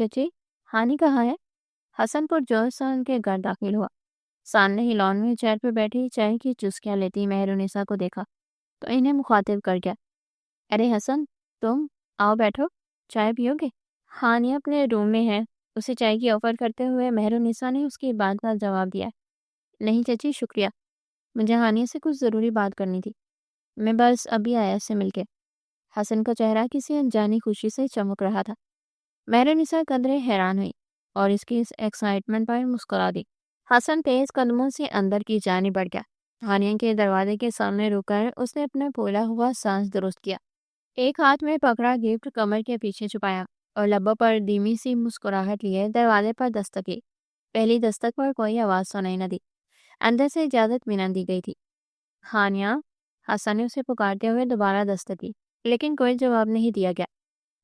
چچی ہانی کہاں ہے؟ حسن پرجوش سے ان کے گھر داخل ہوا۔ سامنے ہی لان میں چیئر پہ بیٹھی چائے کی چسکیاں لیتی مہرونیسا کو دیکھا تو انہیں مخاطب کر گیا، ارے حسن، تم آؤ بیٹھو، چائے پیو گے؟ ہانیہ اپنے روم میں ہے، اسے چائے کی آفر کرتے ہوئے مہرونیسا نے اس کی بات کا جواب دیا، نہیں چچی شکریہ، مجھے ہانیہ سے کچھ ضروری بات کرنی تھی، میں بس ابھی آیا اس سے مل کے۔ حسن کا چہرہ کسی انجانی خوشی سے چمک رہا تھا۔ مہرونیسا قدرے حیران ہوئی اور اس کی اس ایکسائٹمنٹ پر مسکرا دی۔ حسن تیز قدموں سے اندر کی جانب بڑھ گیا۔ ہانیہ کے دروازے کے سامنے رک کر اس نے اپنا پھولا ہوا سانس درست کیا، ایک ہاتھ میں پکڑا گفٹ کمر کے پیچھے چھپایا اور لبوں پر دھیمی سی مسکراہٹ لیے دروازے پر دستک کی۔ پہلی دستک پر کوئی آواز سنائی نہ دی، اندر سے اجازت بھی نہ دی گئی تھی۔ ہانیہ، حسن نے اسے پکارتے ہوئے دوبارہ دستک کی، لیکن کوئی جواب نہیں دیا گیا۔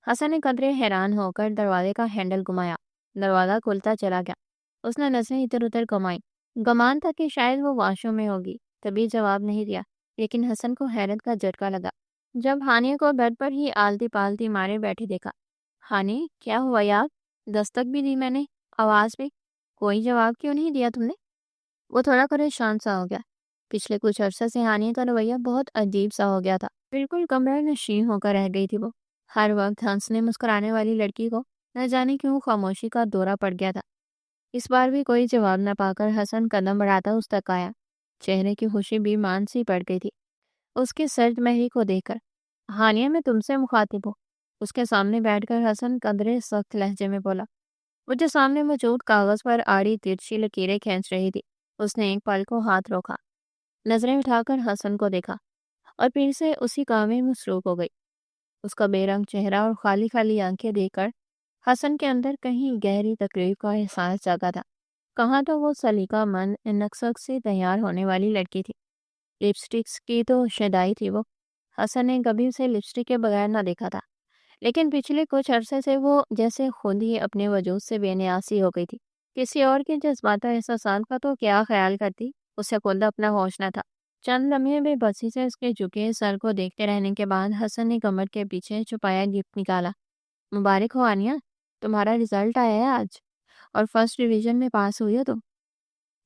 حسن نے قدرے حیران ہو کر دروازے کا ہینڈل گھمایا، دروازہ کھلتا چلا گیا۔ اس نے نظریں ادھر ادھر گھمائی، گمان تھا کہ شاید وہ واش روم میں ہوگی، تبھی جواب نہیں دیا، لیکن حسن کو حیرت کا جھٹکا لگا جب ہانیہ کو بیڈ پر ہی آلتی پالتی مارے بیٹھی دیکھا۔ ہانی، کیا ہوا یار؟ دستک بھی دی میں نے، آواز بھی، کوئی جواب کیوں نہیں دیا تم نے؟ وہ تھوڑا پریشان سا ہو گیا۔ پچھلے کچھ عرصے سے ہانیہ کا رویہ بہت عجیب سا ہو گیا تھا، بالکل کمرہ نشین ہو کر رہ گئی تھی وہ۔ ہر وقت ہنسنے مسکرانے والی لڑکی کو نہ جانے کیوں خاموشی کا دورہ پڑ گیا تھا۔ اس بار بھی کوئی جواب نہ پا کر حسن قدم بڑھاتا اس تک آیا، چہرے کی خوشی بھی مان سی پڑ گئی تھی اس کی سرد مہری کو دیکھ کر۔ ہانیہ، میں تم سے مخاطب ہوں، اس کے سامنے بیٹھ کر حسن قدرے سخت لہجے میں بولا۔ وہ جو سامنے موجود کاغذ پر آڑی ترچھی لکیریں کھینچ رہی تھی، اس نے ایک پل کو ہاتھ روکا، نظریں اٹھا کر حسن کو دیکھا اور پھر سے اسی کام میں مصروف ہو گئی۔ اس کا بے رنگ چہرہ اور خالی خالی آنکھیں دیکھ کر حسن کے اندر کہیں گہری تکلیف کا احساس جاگا تھا۔ کہاں تو وہ سلیقہ مند نقص سے تیار ہونے والی لڑکی تھی، لپسٹکس کی تو شیدائی تھی وہ۔ حسن نے کبھی اسے لپسٹک کے بغیر نہ دیکھا تھا، لیکن پچھلے کچھ عرصے سے وہ جیسے خود ہی اپنے وجود سے بے نیاسی ہو گئی تھی۔ کسی اور کے جذبات و احساسات کا تو کیا خیال کرتی، اسے خود اپنا ہوش نہ تھا۔ چند لمحے بے بسی سے اس کے جھکے سر کو دیکھتے رہنے کے بعد حسن نے کمر کے پیچھے چھپایا گفٹ نکالا۔ مبارک ہو ہانیہ، تمہارا رزلٹ آیا ہے آج اور فرسٹ ڈویژن میں پاس ہوئی ہو تم۔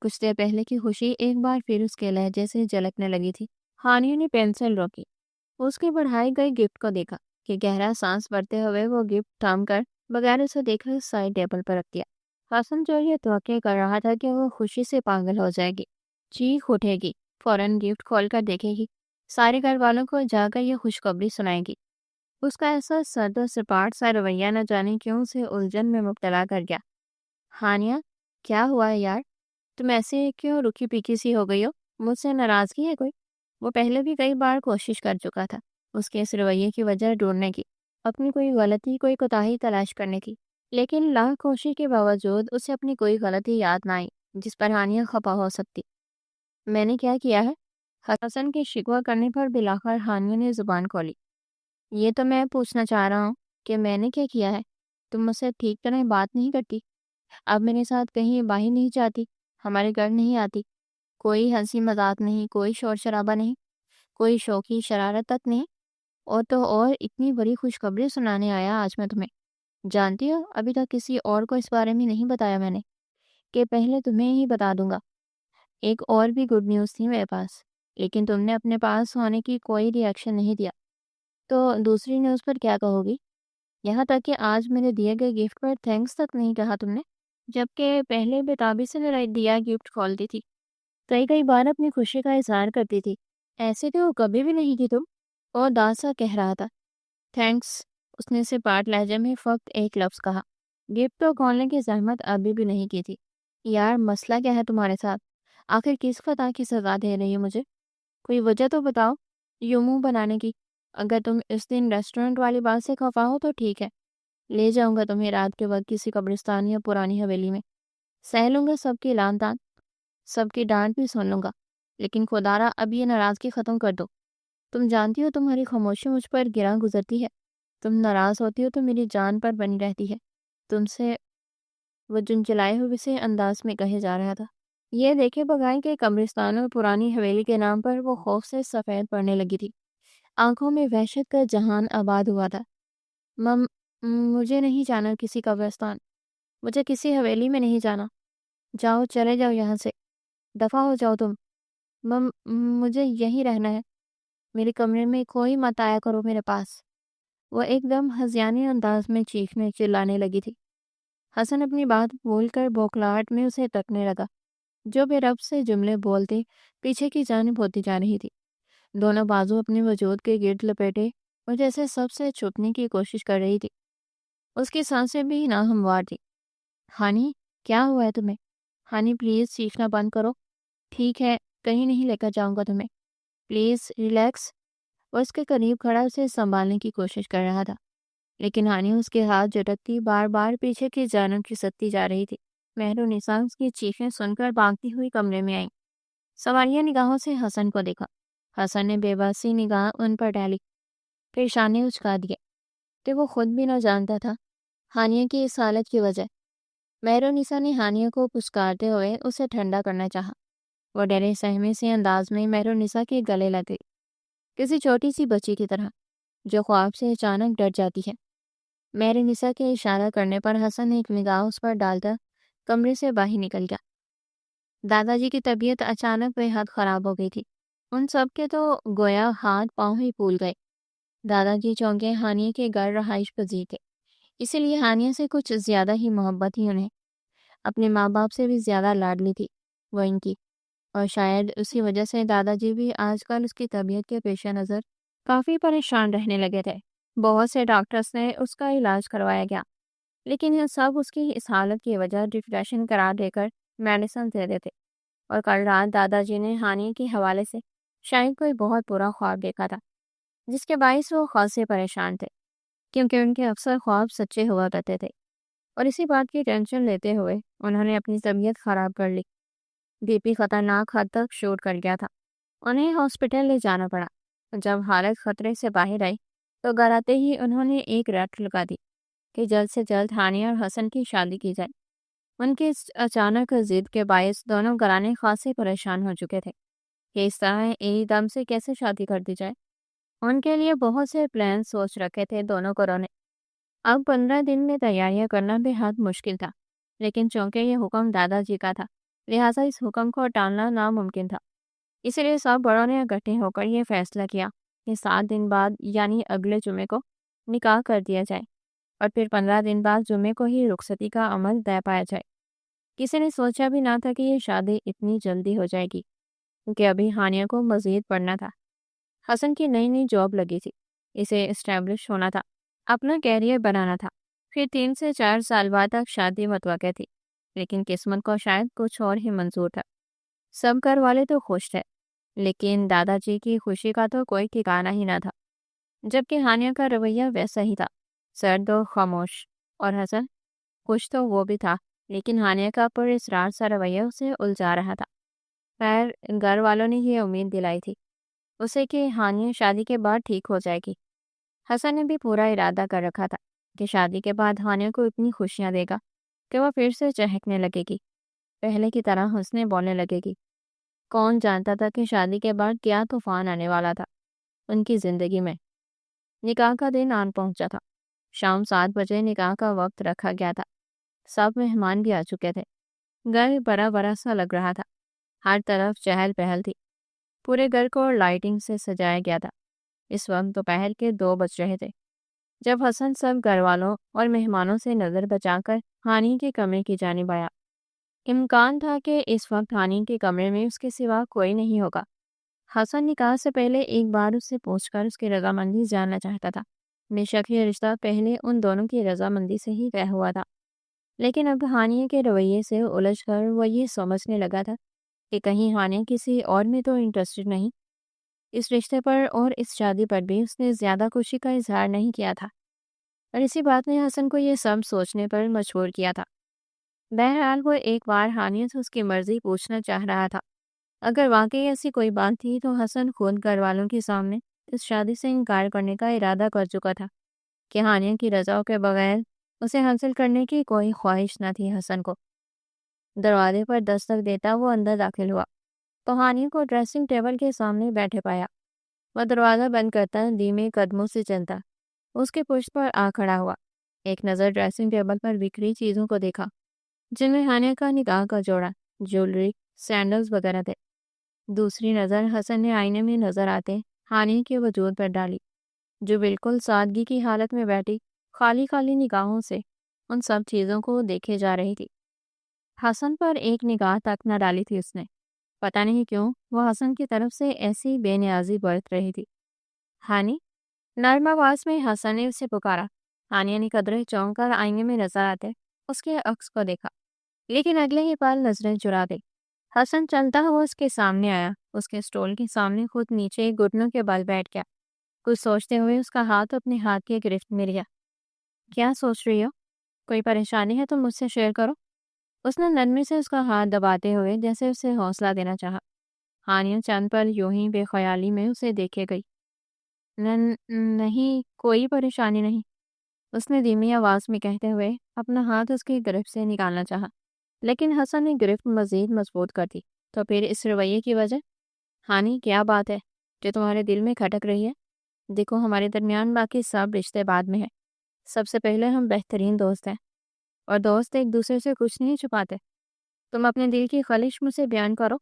کچھ دیر پہلے کی خوشی ایک بار پھر اس کے لہجے سے جھلکنے لگی تھی۔ ہانیہ نے پینسل روکی، اس کی بڑھائی گئی گفٹ کو دیکھا کہ گہرا سانس بھرتے ہوئے وہ گفٹ تھام کر بغیر اسے دیکھے سائڈ ٹیبل پر رکھ دیا۔ حسن جو یہ توقع کر رہا تھا کہ وہ خوشی سے پاگل ہو جائے گی، چیخ اٹھے گی، فوراً گفٹ کھول کر دیکھے گی، سارے گھر والوں کو جا کر یہ خوشخبری سنائے گی۔ اس کا ایسا سرد و سپاٹ سا رویہ نہ جانے کیوں اسے الجھن میں مبتلا کر گیا۔ ہانیہ، کیا ہوا ہے یار؟ تم ایسے کیوں رکی پیکی سی ہو گئی ہو؟ مجھ سے ناراضگی ہے کوئی؟ وہ پہلے بھی کئی بار کوشش کر چکا تھا اس کے اس رویے کی وجہ ڈھونڈنے کی، اپنی کوئی غلطی کوئی کوتاہی تلاش کرنے کی، لیکن لاکھ کوشش کے باوجود اسے اپنی کوئی غلطی یاد نہ آئی جس پر ہانیہ خفا ہو سکتی۔ میں نے کیا کیا ہے؟ حسن کے شکوہ کرنے پر بلاخر ہانیہ نے زبان کھولی۔ یہ تو میں پوچھنا چاہ رہا ہوں کہ میں نے کیا کیا ہے؟ تم مجھ سے ٹھیک طرح بات نہیں کرتی، اب میرے ساتھ کہیں باہر نہیں جاتی، ہمارے گھر نہیں آتی، کوئی ہنسی مذاق نہیں، کوئی شور شرابہ نہیں، کوئی شوخی شرارت تک نہیں، اور تو اور اتنی بڑی خوشخبری سنانے آیا آج میں تمہیں۔ جانتی ہو ابھی تک کسی اور کو اس بارے میں نہیں بتایا میں نے، کہ پہلے تمہیں ہی بتا دوں گا۔ ایک اور بھی گڈ نیوز تھی میرے پاس، لیکن تم نے اپنے پاس ہونے کی کوئی ری ایکشن نہیں دیا، تو دوسری نیوز پر کیا کہو گی؟ یہاں تک کہ آج میرے دیے گئے گفٹ پر تھینکس تک نہیں کہا تم نے، جبکہ پہلے بےتابی سے دیا گفٹ کھولتی تھی، کئی بار اپنی خوشی کا اظہار کرتی تھی، ایسے تو کبھی بھی نہیں کی تم۔ اور داسا کہہ رہا تھا۔ تھینکس، اس نے سپاٹ لہجے میں فقط ایک لفظ کہا، گفٹ تو کھولنے کی زحمت ابھی بھی نہیں کی تھی۔ یار مسئلہ کیا ہے تمہارے ساتھ؟ آخر کس خطا کی سزا دے رہی ہو مجھے؟ کوئی وجہ تو بتاؤ یوں منہ بنانے کی۔ اگر تم اس دن ریسٹورنٹ والی بات سے خفا ہو تو ٹھیک ہے، لے جاؤں گا تمہیں رات کے وقت کسی قبرستان یا پرانی حویلی میں، سہ لوں گا سب کی لان تان، سب کی ڈانٹ بھی سن لوں گا، لیکن خدارا اب یہ ناراضگی ختم کر دو۔ تم جانتی ہو تمہاری خاموشی مجھ پر گراں گزرتی ہے، تم ناراض ہوتی ہو تو میری جان پر بنی رہتی ہے تم سے، وہ چنچلائے ہوئے سے انداز میں کہے جا رہا تھا۔ یہ دیکھے بغائے کہ قبرستان اور پرانی حویلی کے نام پر وہ خوف سے سفید پڑنے لگی تھی، آنکھوں میں وحشت کا جہان آباد ہوا تھا۔ مجھے نہیں جانا کسی قبرستان، مجھے کسی حویلی میں نہیں جانا، جاؤ چلے جاؤ یہاں سے، دفع ہو جاؤ تم، مجھے یہیں رہنا ہے، میرے کمرے میں کوئی مت آیا کرو میرے پاس۔ وہ ایک دم ہذیانی انداز میں چیخنے چلانے لگی تھی۔ حسن اپنی بات بول کر بوکھلاہٹ میں اسے تکنے لگا، جو بے رب سے جملے بولتے پیچھے کی جانب ہوتی جا رہی تھی۔ دونوں بازو اپنے وجود کے گرد لپیٹے اور جیسے سب سے چھپنے کی کوشش کر رہی تھی۔ اس کی سانسیں بھی ناہموار تھی۔ ہانی، کیا ہوا ہے تمہیں؟ ہانی پلیز چیخنا بند کرو، ٹھیک ہے کہیں نہیں لے کر جاؤں گا تمہیں، پلیز ریلیکس۔ وہ اس کے قریب کھڑا اسے سنبھالنے کی کوشش کر رہا تھا، لیکن ہانی اس کے ہاتھ جھٹکتی بار بار پیچھے کی جانب کھسکتی جا رہی تھی۔ مہر نساء اس کی چیخیں سن کر بھاگتی ہوئی کمرے میں آئیں۔ سواریہ نگاہوں سے حسن کو دیکھا۔ حسن نے بے بسی نگاہ ان پر ڈالی، پھر شانے اچکا دیے کہ وہ خود بھی نہ جانتا تھا ہانیہ کی اس حالت کی وجہ۔ مہر نساء نے ہانیہ کو پچکارتے ہوئے اسے ٹھنڈا کرنا چاہا۔ وہ ڈرے سہمے سے انداز میں مہر نساء کے گلے لگ گئی، کسی چھوٹی سی بچی کی طرح جو خواب سے اچانک ڈر جاتی ہے۔ مہر نساء کے اشارہ کرنے پر حسن نے ایک نگاہ اس پر ڈالتا کمرے سے باہر نکل گیا۔ دادا جی کی طبیعت اچانک بے حد خراب ہو گئی تھی۔ ان سب کے تو گویا ہاتھ پاؤں ہی پھول گئے۔ دادا جی چونکہ ہانیہ کے گھر رہائش پذیر تھے، اسی لیے ہانیہ سے کچھ زیادہ ہی محبت ہی انہیں، اپنے ماں باپ سے بھی زیادہ لاڈلی تھی وہ ان کی، اور شاید اسی وجہ سے دادا جی بھی آج کل اس کی طبیعت کے پیش نظر کافی پریشان رہنے لگے تھے۔ بہت سے ڈاکٹرز نے اس کا علاج کروایا گیا، لیکن یہ سب اس کی اس حالت کی وجہ ڈپریشن قرار دے کر میڈیسن دے دیتے۔ اور کل رات دادا جی نے ہانیہ کے حوالے سے شاید کوئی بہت برا خواب دیکھا تھا، جس کے باعث وہ خاصے پریشان تھے، کیونکہ ان کے اکثر خواب سچے ہوا کرتے تھے، اور اسی بات کی ٹینشن لیتے ہوئے انہوں نے اپنی طبیعت خراب کر لی۔ بی پی خطرناک حد تک شوٹ کر گیا تھا، انہیں ہاسپٹل لے جانا پڑا۔ جب حالت خطرے سے باہر آئی تو گھر آتے ہی انہوں نے ایک رٹ لگا دی کہ جلد سے جلد ہانیہ اور حسن کی شادی کی جائے۔ ان کی اس اچانک ضد کے باعث دونوں گھرانے خاصے پریشان ہو چکے تھے کہ اس طرح ایک دم سے کیسے شادی کر دی جائے۔ ان کے لیے بہت سے پلان سوچ رکھے تھے دونوں گھروں نے۔ اب 15 دن میں تیاریاں کرنا بے حد مشکل تھا، لیکن چونکہ یہ حکم دادا جی کا تھا لہٰذا اس حکم کو ٹالنا ناممکن تھا۔ اس لیے سب بڑوں نے اکٹھے ہو کر یہ فیصلہ کیا کہ 7 دن بعد یعنی اگلے جمعے کو نکاح کر دیا جائے، اور پھر 15 دن بعد جمعے کو ہی رخصتی کا عمل طے پایا جائے۔ کسی نے سوچا بھی نہ تھا کہ یہ شادی اتنی جلدی ہو جائے گی، کیونکہ ابھی ہانیہ کو مزید پڑھنا تھا۔ حسن کی نئی نئی جاب لگی تھی، اسے اسٹیبلش ہونا تھا، اپنا کیریئر بنانا تھا، پھر 3 سے 4 سال بعد تک شادی متوقع تھی، لیکن قسمت کو شاید کچھ اور ہی منظور تھا۔ سب گھر والے تو خوش تھے، لیکن دادا جی کی خوشی کا تو کوئی ٹھکانہ ہی نہ تھا، جبکہ ہانیہ کا رویہ ویسا ہی تھا، سرد و خاموش، اور حسن خوش تو وہ بھی تھا، لیکن ہانیہ کا پر اصرار سا رویہ اسے الجھا رہا تھا۔ خیر گھر والوں نے یہ امید دلائی تھی اسے کہ ہانیہ شادی کے بعد ٹھیک ہو جائے گی۔ حسن نے بھی پورا ارادہ کر رکھا تھا کہ شادی کے بعد ہانیہ کو اتنی خوشیاں دے گا کہ وہ پھر سے چہکنے لگے گی، پہلے کی طرح ہنسنے بولنے لگے گی۔ کون جانتا تھا کہ شادی کے بعد کیا طوفان آنے والا تھا ان کی زندگی میں۔ نکاح کا دن آن پہنچا تھا۔ شام 7 بجے نکاح کا وقت رکھا گیا تھا۔ سب مہمان بھی آ چکے تھے۔ گھر بڑا بڑا سا لگ رہا تھا، ہر طرف چہل پہل تھی، پورے گھر کو لائٹنگ سے سجایا گیا تھا۔ اس وقت دوپہر کے 2 بج رہے تھے جب حسن سب گھر والوں اور مہمانوں سے نظر بچا کر ہانی کے کمرے کی جانب آیا۔ امکان تھا کہ اس وقت ہانی کے کمرے میں اس کے سوا کوئی نہیں ہوگا۔ حسن نکاح سے پہلے ایک بار اس سے پوچھ کر اس کی رضامندی جاننا چاہتا تھا۔ بے شک یہ رشتہ پہلے ان دونوں کی رضامندی سے ہی طے ہوا تھا، لیکن اب ہانیہ کے رویے سے الجھ کر وہ یہ سمجھنے لگا تھا کہ کہیں ہانیہ کسی اور میں تو انٹرسٹڈ نہیں۔ اس رشتے پر اور اس شادی پر بھی اس نے زیادہ خوشی کا اظہار نہیں کیا تھا، اور اسی بات نے حسن کو یہ سب سوچنے پر مجبور کیا تھا۔ بہرحال وہ ایک بار ہانیہ سے اس کی مرضی پوچھنا چاہ رہا تھا۔ اگر واقعی ایسی کوئی بات تھی تو حسن خود گھر والوں کے سامنے اس شادی سے انکار کرنے کا ارادہ کر چکا تھا کہ ہانیہ کی رضا کے بغیر اسے حاصل کرنے کی کوئی خواہش نہ تھی حسن کو۔ دروازے پر دستک دیتا وہ اندر داخل ہوا تو ہانیہ کو ڈریسنگ ٹیبل کے سامنے بیٹھے پایا۔ وہ دروازہ بند کرتا دھیمے قدموں سے چلتا اس کے پشت پر آ کھڑا ہوا۔ ایک نظر ڈریسنگ ٹیبل پر بکھری چیزوں کو دیکھا جن میں ہانیہ کا نکاح کا جوڑا، جیولری، سینڈلز وغیرہ تھے۔ دوسری نظر حسن نے آئینے میں نظر آتے ہانیہ کے وجود پر ڈالی، جو بالکل سادگی کی حالت میں بیٹھی خالی خالی نگاہوں سے ان سب چیزوں کو دیکھے جا رہی تھی۔ حسن پر ایک نگاہ تک نہ ڈالی تھی اس نے۔ پتہ نہیں کیوں وہ حسن کی طرف سے ایسی بے نیازی برت رہی تھی۔ ہانی، نرم آواز میں حسن نے اسے پکارا۔ ہانیہ نے قدرے چونک کر آئینے میں نظر آتے اس کے عکس کو دیکھا، لیکن اگلے ہی پل نظریں چرا گئی۔ حسن چلتا ہوا اس کے سامنے آیا، اس کے اسٹول کے سامنے خود نیچے گھٹنوں کے بل بیٹھ گیا۔ کچھ سوچتے ہوئے اس کا ہاتھ اپنے ہاتھ کی گرفت میں لیا۔ کیا سوچ رہی ہو؟ کوئی پریشانی ہے تو مجھ سے شیئر کرو۔ اس نے نرمی سے اس کا ہاتھ دباتے ہوئے جیسے اسے حوصلہ دینا چاہا۔ ہانیہ چند پل یوں ہی بے خیالی میں اسے دیکھے گئی۔ نہیں، کوئی پریشانی نہیں، اس نے دھیمی آواز میں کہتے ہوئے اپنا ہاتھ اس کی گرفت سے نکالنا چاہا، لیکن حسن نے گرفت مزید مضبوط کر دی۔ تو پھر اس رویے کی وجہ؟ ہانی، کیا بات ہے جو تمہارے دل میں کھٹک رہی ہے؟ دیکھو، ہمارے درمیان باقی سب رشتے بعد میں ہیں۔ سب سے پہلے ہم بہترین دوست ہیں، اور دوست ایک دوسرے سے کچھ نہیں چھپاتے۔ تم اپنے دل کی خواہش مجھ سے بیان کرو،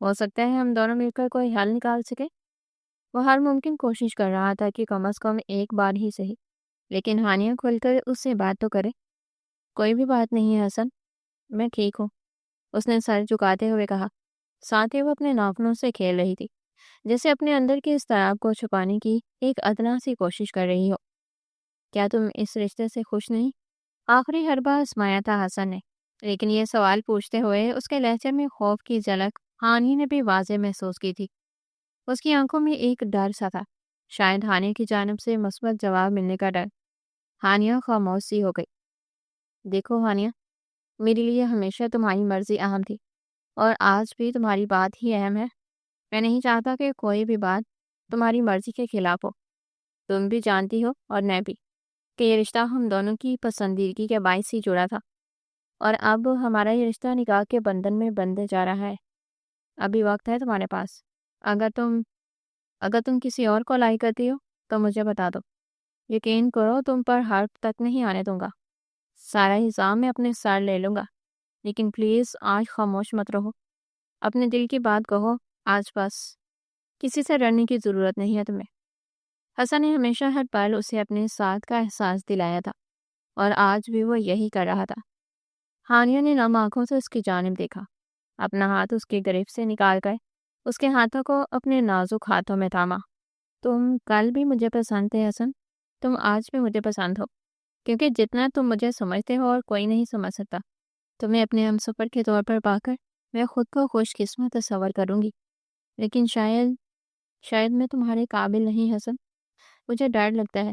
ہو سکتا ہے ہم دونوں مل کر کوئی حل نکال سکے۔ وہ ہر ممکن کوشش کر رہا تھا کہ کم از کم ایک بار ہی صحیح، لیکن ہانیہ کھل کر اس سے بات تو کرے۔ کوئی بھی بات نہیں ہے حسن، میں ٹھیک ہوں، اس نے سر جھکاتے ہوئے کہا۔ ساتھ ہی وہ اپنے ناخنوں سے کھیل رہی تھی، جیسے اپنے اندر کے اضطراب کو چھپانے کی ایک ادنا سی کوشش کر رہی ہو۔ کیا تم اس رشتے سے خوش نہیں؟ آخری حربہ آزمایا تھا حسن نے، لیکن یہ سوال پوچھتے ہوئے اس کے لہجے میں خوف کی جھلک ہانی نے بھی واضح محسوس کی تھی۔ اس کی آنکھوں میں ایک ڈر سا تھا، شاید ہانیہ کی جانب سے مثبت جواب ملنے کا ڈر۔ ہانیہ خاموش سی ہو گئی۔ دیکھو ہانیہ، میرے لیے ہمیشہ تمہاری مرضی اہم تھی، اور آج بھی تمہاری بات ہی اہم ہے۔ میں نہیں چاہتا کہ کوئی بھی بات تمہاری مرضی کے خلاف ہو۔ تم بھی جانتی ہو اور میں بھی کہ یہ رشتہ ہم دونوں کی پسندیدگی کے باعث ہی جڑا تھا، اور اب ہمارا یہ رشتہ نکاح کے بندھن میں بندھے جا رہا ہے۔ ابھی وقت ہے تمہارے پاس، اگر تم کسی اور کو لائک کرتی ہو تو مجھے بتا دو۔ یقین کرو، تم پر حرف تک نہیں آنے دوں گا، سارا الزام میں اپنے سر لے لوں گا، لیکن پلیز آج خاموش مت رہو، اپنے دل کی بات کہو آج بس۔ کسی سے ڈرنے کی ضرورت نہیں ہے تمہیں۔ حسن نے ہمیشہ ہر پل اسے اپنے ساتھ کا احساس دلایا تھا، اور آج بھی وہ یہی کر رہا تھا۔ ہانیہ نے نم آنکھوں سے اس کی جانب دیکھا، اپنا ہاتھ اس کی گرفت سے نکال کر اس کے ہاتھوں کو اپنے نازک ہاتھوں میں تھاما۔ تم کل بھی مجھے پسند تھے حسن، تم آج بھی مجھے پسند ہو، کیونکہ جتنا تم مجھے سمجھتے ہو اور کوئی نہیں سمجھ سکتا۔ تمہیں اپنے ہم سفر کے طور پر پا کر میں خود کو خوش قسمت تصور کروں گی، لیکن شاید میں تمہارے قابل نہیں حسن۔ مجھے ڈر لگتا ہے،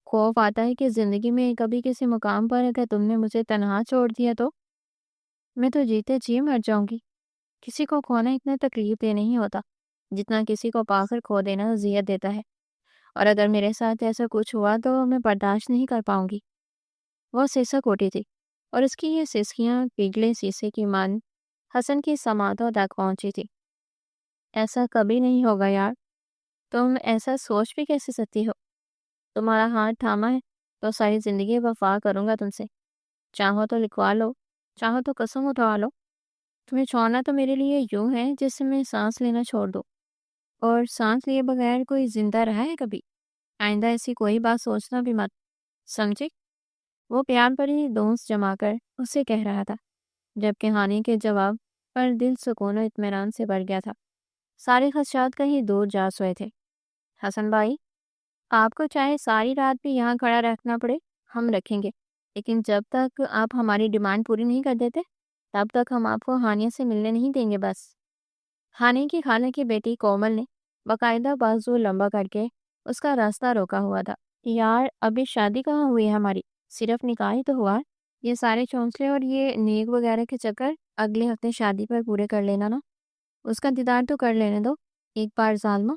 خوف آتا ہے کہ زندگی میں کبھی کسی مقام پر اگر تم نے مجھے تنہا چھوڑ دیا تو میں تو جیتے جی مر جاؤں گی۔ کسی کو کھونا اتنا تکلیف دہ نہیں ہوتا جتنا کسی کو پا کر کھو دینا اذیت دیتا ہے، اور اگر میرے ساتھ ایسا کچھ ہوا تو میں برداشت نہیں کر پاؤں گی۔ وہ سسک اٹھی تھی، اور اس کی یہ سسکیاں پگھلے شیشے کی مان حسن کی سماعتوں تک پہنچی تھی۔ ایسا کبھی نہیں ہوگا یار، تم ایسا سوچ بھی کیسے سکتی ہو؟ تمہارا ہاتھ تھاما ہے تو ساری زندگی وفا کروں گا تم سے، چاہو تو لکھوا لو، چاہو تو قسم اٹھوا لو۔ تمہیں چھوڑنا تو میرے لیے یوں ہے جس سے میں سانس لینا چھوڑ دوں، اور سانس لیے بغیر کوئی زندہ رہا ہے کبھی؟ آئندہ ایسی کوئی بات سوچنا بھی مت، سمجھے؟ وہ پیار بھری دونس جما کر اسے کہہ رہا تھا، جبکہ ہانی کے جواب پر دل سکون و اطمینان سے بھر گیا تھا۔ سارے خدشات کہیں دور جا سوئے تھے۔ حسن بھائی، آپ کو چاہے ساری رات بھی یہاں کھڑا رکھنا پڑے، ہم رکھیں گے، لیکن جب تک آپ ہماری ڈیمانڈ پوری نہیں کر دیتے تب تک ہم آپ کو ہانیہ سے ملنے نہیں دیں گے۔ بس۔ ہانی کی خالہ کی بیٹی کومل نے باقاعدہ بازو لمبا کر کے اس کا راستہ روکا ہوا تھا۔ یار، ابھی شادی کہاں ہوئی ہے ہماری، صرف نکاح ہی تو ہوا۔ یہ سارے چونچلے اور یہ نیک وغیرہ کے چکر اگلے ہفتے شادی پر پورے کر لینا نا، اس کا دیدار تو کر لینے دو ایک بار ظالمہ۔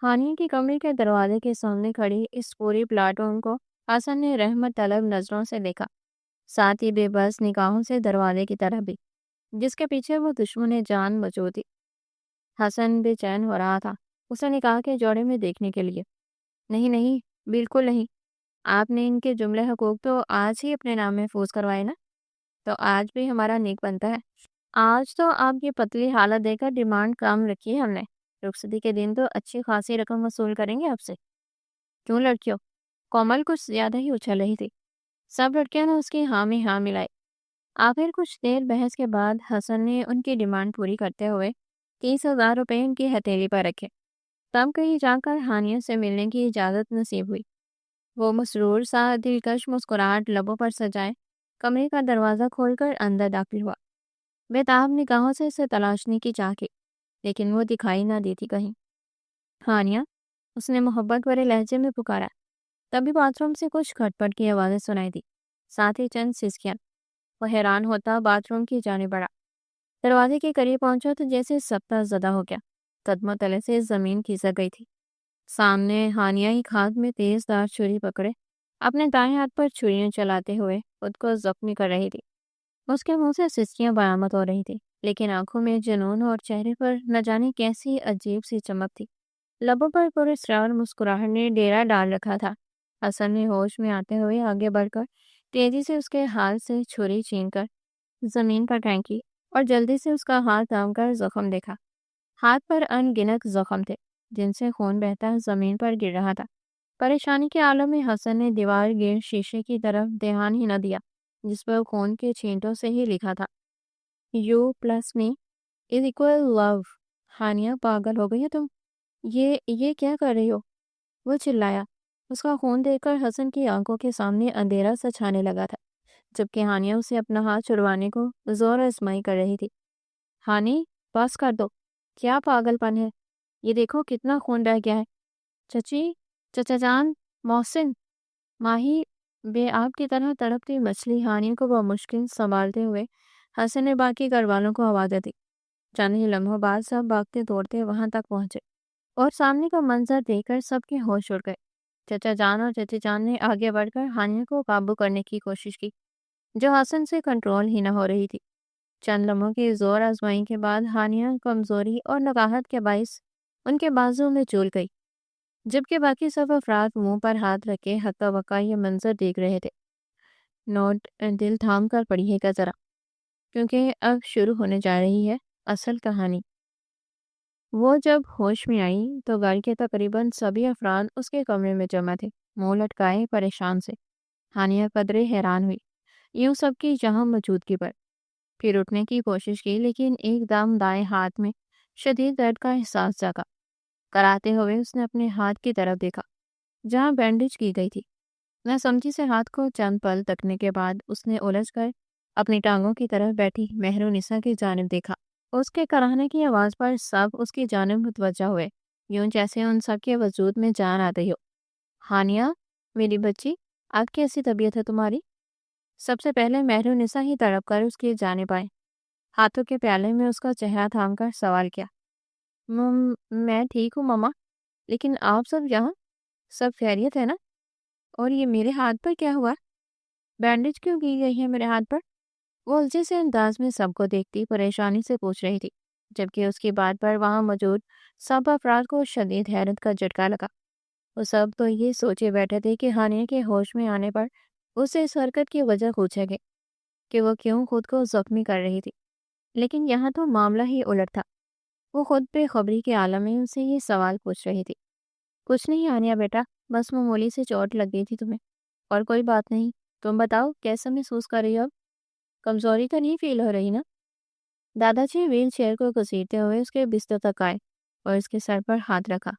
ہانی کی کمرے کے دروازے کے سامنے کھڑی اس پوری پلاٹون کو حسن نے رحمت طلب نظروں سے دیکھا، ساتھ ہی بے بس نگاہوں سے دروازے کی طرف بھی، جس کے پیچھے وہ دشمن جان موجود تھی۔ حسن بے چین ہو رہا تھا اسے نکاح کے جوڑے میں دیکھنے کے لیے۔ نہیں نہیں، بالکل نہیں، آپ نے ان کے جملے حقوق تو آج ہی اپنے نام محفوظ کروائے نا، تو آج بھی ہمارا نیک بنتا ہے۔ آج تو آپ کی پتلی حالت دے کر ڈیمانڈ کم رکھی ہے ہم نے، رخصتی کے دن تو اچھی خاصی رقم وصول کریں گے آپ سے۔ کیوں لڑکیوں؟ کومل کچھ زیادہ ہی اچھل رہی تھی۔ سب لڑکیوں نے اس کی ہاں میں ہاں ملائی۔ آخر کچھ دیر بحث کے بعد حسن نے ان کی ڈیمانڈ پوری کرتے ہوئے 30,000 روپے ان کی ہتھیلی پر رکھے۔ تب کہیں جا کر ہانیہ سے ملنے کی اجازت نصیب ہوئی۔ وہ مسرور سا دلکش مسکراہٹ لبوں پر سجائے کمرے کا دروازہ کھول کر اندر داخل ہوا۔ بےتاب نگاہوں سے اسے تلاشنے کی چاہ کی، لیکن وہ دکھائی نہ دیتی کہیں۔ ہانیہ، اس نے محبت بھرے لہجے میں پکارا۔ تبھی باتھ روم سے کچھ کھٹ پٹ کی آوازیں سنائی دی، ساتھ ہی چند سسکیاں۔ وہ حیران ہوتا باتھ روم کی جانب بڑھا۔ دروازے کے قریب پہنچا تو جیسے سبتا زدہ ہو گیا۔ قدموں تلے سے زمین کھسک گئی تھی۔ سامنے ہانیہ ایک ہاتھ میں تیز دار چھری پکڑے اپنے دائیں ہاتھ پر چھریاں چلاتے ہوئے خود کو زخمی کر رہی تھی۔ اس کے منہ سے سسکیاں برآمد ہو رہی تھی، لیکن آنکھوں میں جنون اور چہرے پر نہ جانے کیسی عجیب سی چمک تھی۔ لبوں پر پراسرار مسکراہٹ نے ڈیرا ڈال رکھا تھا۔ حسن نے ہوش میں آتے ہوئے آگے بڑھ کر تیزی سے اس کے ہاتھ سے چھری چھین کر زمین پر پھینکی اور جلدی سے اس کا ہاتھ تھام کر زخم دیکھا۔ ہاتھ پر ان گنت زخم تھے جن سے خون بہتا زمین پر گر رہا تھا۔ پریشانی کے عالم میں حسن نے دیوار گر شیشے کی طرف دھیان ہی نہ دیا جس پر خون کے چھینٹوں سے ہی لکھا تھا U+Me=love۔ ہانیہ، پاگل ہو گئی ہے تم؟ یہ کیا کر رہی ہو؟ وہ چلایا۔ اس کا خون دیکھ کر حسن کی آنکھوں کے سامنے اندھیرا سا چھانے لگا تھا، جبکہ ہانیہ اسے اپنا ہاتھ چھڑوانے کو زور آزمائی کر رہی تھی۔ ہانی، بس کر دو، کیا پاگل پن ہے؟ یہ دیکھو کتنا خون بہہ گیا ہے۔ چچی، چچا جان، محسن، ماہی۔ بے آب کی طرح تڑپتی مچھلی ہانیہ کو بمشکل سنبھالتے ہوئے حسن نے باقی گھر والوں کو آوازیں دی۔ چند ہی لمحوں بعد سب بھاگتے دوڑتے وہاں تک پہنچے اور سامنے کا منظر دیکھ کر سب کے ہوش اڑ گئے۔ چچا جان اور چچی جان نے آگے بڑھ کر ہانیہ کو قابو کرنے کی کوشش کی، جو حسن سے کنٹرول ہی نہ ہو رہی تھی۔ چند لمحوں کی زور آزمائی کے بعد ہانیہ کمزوری اور نگاہت کے باعث ان کے بازو میں جھول گئی، جبکہ باقی سب افراد منہ پر ہاتھ رکھے ہکا بکا یہ منظر دیکھ رہے تھے۔ نوٹ، دل تھام کر پڑھیے گا ذرا، کیونکہ اب شروع ہونے جا رہی ہے اصل کہانی۔ وہ جب ہوش میں آئی تو گھر کے تقریباً سبھی افراد اس کے کمرے میں جمع تھے، منہ لٹکائے پریشان سے۔ ہانیہ قدرے حیران ہوئی یوں سب کی جہاں موجودگی پر، پھر اٹھنے کی کوشش کی لیکن ایک دم دائیں ہاتھ میں شدید درد کا احساس جاگا۔ کراتے ہوئے اس نے اپنے ہاتھ کی طرف دیکھا جہاں بینڈیج کی گئی تھی۔ نہ سمجھی سے ہاتھ کو چند پل تکنے کے بعد اس نے الجھ کر اپنی ٹانگوں کی طرف بیٹھی مہرونسا کی جانب دیکھا۔ اس کے کراہنے کی آواز پر سب اس کی جانب متوجہ ہوئے، یوں جیسے ان سب کے وجود میں جان آ رہی ہو۔ ہانیہ، میری بچی، آج کیسی طبیعت ہے تمہاری؟ سب سے پہلے مہرونسا ہی تڑپ کر اس کی جانب آئے، ہاتھوں کے پیالے میں اس کا چہرہ تھام کر سوال کیا۔ میں ٹھیک ہوں ماما، لیکن آپ سب یہاں سب خیریت ہے نا؟ اور یہ میرے ہاتھ پر کیا ہوا؟ بینڈیج کیوں کی گئی ہے میرے ہاتھ پر؟ وہ الجھے سے انداز میں سب کو دیکھتی پریشانی سے پوچھ رہی تھی، جبکہ اس کی بات پر وہاں موجود سب افراد کو شدید حیرت کا جھٹکا لگا۔ وہ سب تو یہ سوچے بیٹھے تھے کہ ہانیہ کے ہوش میں آنے پر اسے اس حرکت کی وجہ پوچھے گے کہ وہ کیوں خود کو زخمی کر رہی تھی، لیکن یہاں تو معاملہ ہی الٹ تھا۔ وہ خود بے خبری کے عالم میں اسے یہ سوال پوچھ رہی تھی۔ کچھ نہیں ہانیہ بیٹا، بس معمولی سے چوٹ لگ گئی تھی تمہیں، اور کوئی بات نہیں۔ تم بتاؤ کیسا محسوس کر رہی ہو اب؟ کمزوری تو نہیں فیل ہو رہی نا؟ دادا جی ویل چیئر کو گھسیٹتے ہوئے اس کے بستر تک آئے اور اس کے سر پر ہاتھ رکھا،